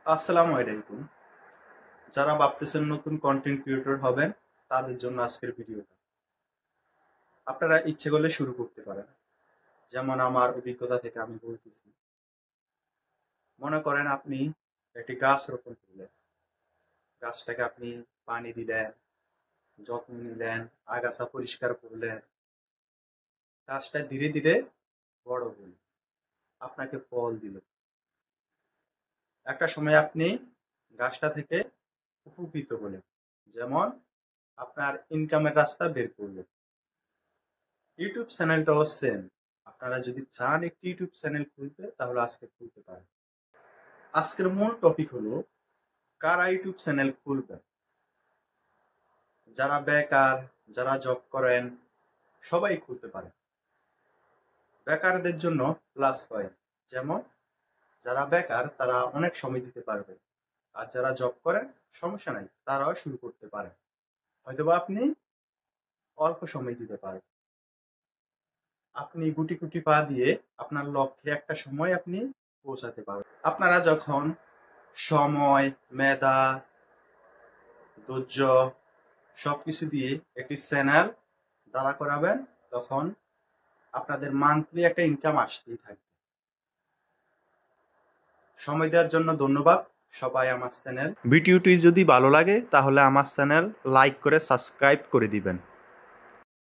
আসসালামু আলাইকুম। যারা ভাবতেছেন নতুন কন্টেন্ট ক্রিয়েটর হবেন তাদের জন্য আজকের ভিডিওটা। আপনারা ইচ্ছে করলে শুরু করতে পারেন। যেমন আমার অভিজ্ঞতা থেকে আমি বলতেছি। মনে করেন আপনি একটি গাছ রোপণ করলেন। গাছটাকে আপনি পানি দিলেন, যত্ন নিলেন, আগাছা পরিষ্কার করলেন। গাছটা ধীরে ধীরে বড় হল, আপনাকে ফল দিল। একটা সময় আপনি গাছটা থেকে উপকৃত হলেন, যেমন আপনার ইনকামের রাস্তা বের করলেন। ইউটিউব চ্যানেলটাও সেম। আপনারা যদি চান একটি ইউটিউব চ্যানেল খুলতে তাহলে আজকে খুলতে পারেন। আজকের মূল টপিক হলো কারা ইউটিউব চ্যানেল খুলবেন। যারা বেকার, যারা জব করেন, সবাই খুলতে পারে। বেকারদের জন্য প্লাস পয়েন্ট, যেমন যারা বেকার তারা অনেক সময় দিতে পারবে, আর যারা জব করেন সমস্যা নাই, তারাও শুরু করতে পারে। হয়তোবা আপনি অল্প সময় দিতে পারবেন। আপনি গুটি গুটি পা দিয়ে আপনার লক্ষ্যে একটা সময় আপনি পৌঁছাতে পারবেন। আপনারা যখন সময়, মেধা, ধৈর্য সবকিছু দিয়ে একটি চ্যানেল দাঁড়া করাবেন, তখন আপনাদের মান্থলি একটা ইনকাম আসতেই থাকবে। সময় দেওয়ার জন্য ধন্যবাদ সবাই। আমার চ্যানেল ভিডিওটি যদি ভালো লাগে তাহলে আমার চ্যানেল লাইক করে সাবস্ক্রাইব করে দিবেন।